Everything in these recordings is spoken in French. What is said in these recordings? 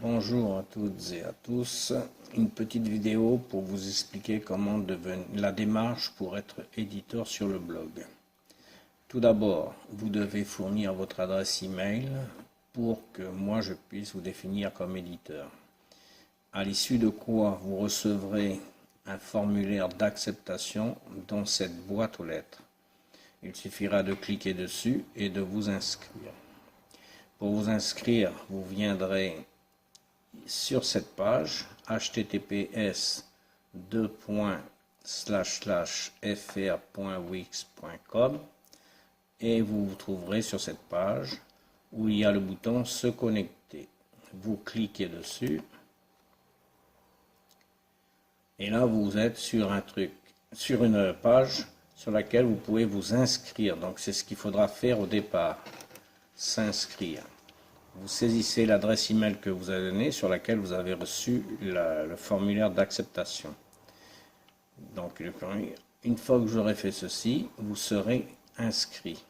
Bonjour à toutes et à tous, une petite vidéo pour vous expliquer comment devenir la démarche pour être éditeur sur le blog. Tout d'abord, vous devez fournir votre adresse email pour que moi je puisse vous définir comme éditeur. À l'issue de quoi vous recevrez un formulaire d'acceptation dans cette boîte aux lettres. Il suffira de cliquer dessus et de vous inscrire. Pour vous inscrire, vous viendrez sur cette page https://fr.wix.com et vous vous trouverez sur cette page où il y a le bouton se connecter. Vous cliquez dessus et là vous êtes sur une page sur laquelle vous pouvez vous inscrire. Donc c'est ce qu'il faudra faire au départ, s'inscrire. Vous saisissez l'adresse email que vous avez donnée sur laquelle vous avez reçu le formulaire d'acceptation. Donc une fois que j'aurai fait ceci, vous serez inscrit.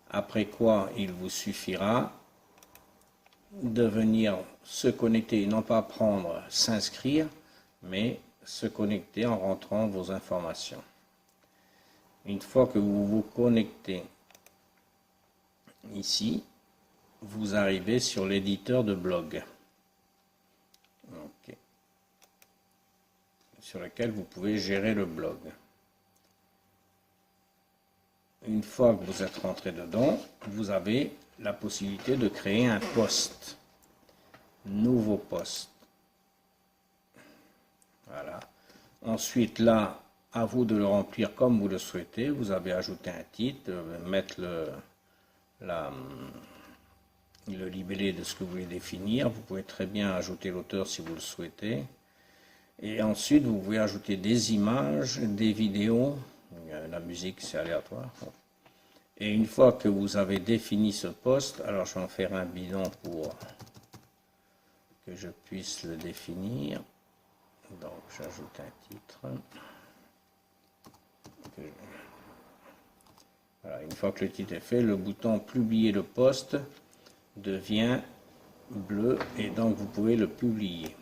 Après quoi, il vous suffira de venir se connecter, non pas prendre, s'inscrire, mais se connecter en rentrant vos informations. Une fois que vous vous connectez ici, vous arrivez sur l'éditeur de blog, sur lequel vous pouvez gérer le blog. Une fois que vous êtes rentré dedans, vous avez la possibilité de créer un post, nouveau post. Voilà. Ensuite, là, à vous de le remplir comme vous le souhaitez. Vous avez ajouté un titre, mettre le libellé de ce que vous voulez définir. Vous pouvez très bien ajouter l'auteur si vous le souhaitez. Et ensuite, vous pouvez ajouter des images, des vidéos. La musique, c'est aléatoire. Et une fois que vous avez défini ce poste, alors je vais en faire un bidon pour que je puisse le définir. Donc, j'ajoute un titre. Voilà, une fois que le titre est fait, le bouton publier le poste devient bleu et donc vous pouvez le publier.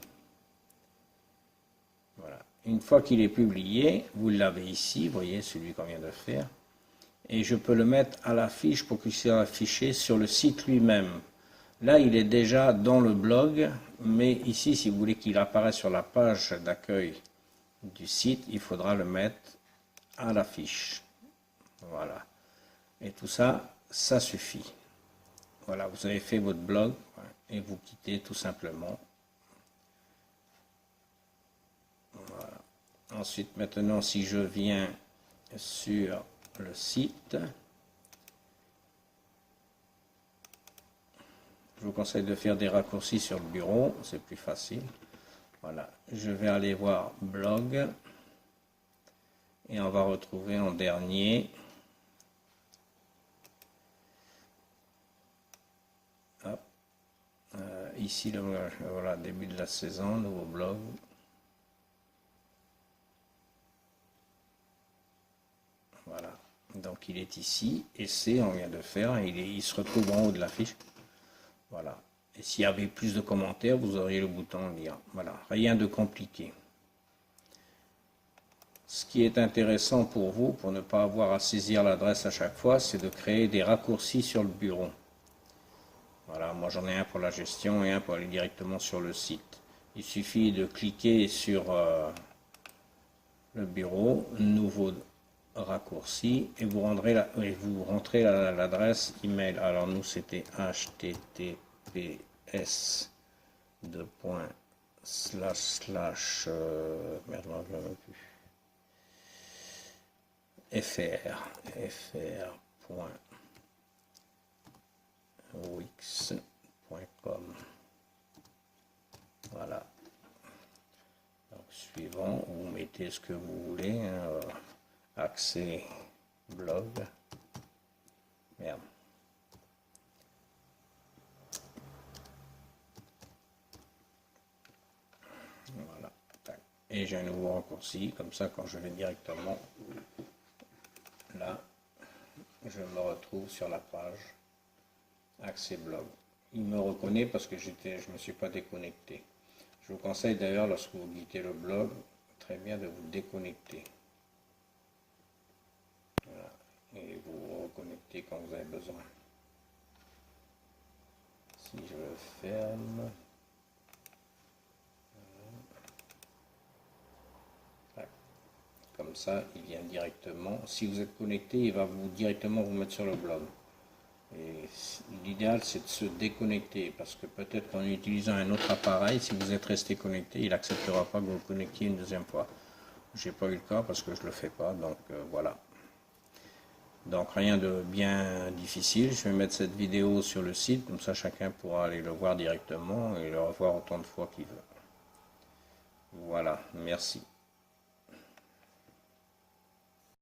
Voilà. Une fois qu'il est publié, vous l'avez ici, vous voyez celui qu'on vient de faire, et je peux le mettre à l'affiche pour qu'il soit affiché sur le site lui-même. Là, il est déjà dans le blog, mais ici, si vous voulez qu'il apparaisse sur la page d'accueil du site, il faudra le mettre à l'affiche. Voilà. Et tout ça, ça suffit. Voilà, vous avez fait votre blog et vous quittez tout simplement. Voilà. Ensuite, maintenant, si je viens sur le site, je vous conseille de faire des raccourcis sur le bureau, c'est plus facile. Voilà, je vais aller voir blog et on va retrouver en dernier. Ici, voilà, début de la saison, nouveau blog. Voilà, donc il est ici, essai, on vient de faire, il se retrouve en haut de l'affiche. Voilà, et s'il y avait plus de commentaires, vous auriez le bouton lire. Voilà, rien de compliqué. Ce qui est intéressant pour vous, pour ne pas avoir à saisir l'adresse à chaque fois, c'est de créer des raccourcis sur le bureau. Voilà, moi j'en ai un pour la gestion et un pour aller directement sur le site. Il suffit de cliquer sur le bureau, nouveau raccourci, et vous rentrez l'adresse email. Alors nous c'était https fr.wix.com. Voilà. Donc, suivant, vous mettez ce que vous voulez, hein, accès blog. Merde. Voilà. Et j'ai un nouveau raccourci, comme ça quand je vais directement là, je me retrouve sur la page accès blog. il me reconnaît parce que je me suis pas déconnecté. Je vous conseille d'ailleurs, lorsque vous quittez le blog, très bien de vous déconnecter. Voilà. Et vous vous reconnectez quand vous avez besoin. Si je le ferme, voilà. Comme ça, il vient directement. Si vous êtes connecté, il va directement vous mettre sur le blog. Et l'idéal, c'est de se déconnecter, parce que peut-être qu'en utilisant un autre appareil, si vous êtes resté connecté, il n'acceptera pas que vous vous connectiez une deuxième fois. J'ai pas eu le cas parce que je le fais pas, donc voilà. Donc rien de bien difficile. Je vais mettre cette vidéo sur le site, comme ça chacun pourra aller le voir directement et le revoir autant de fois qu'il veut. Voilà, merci.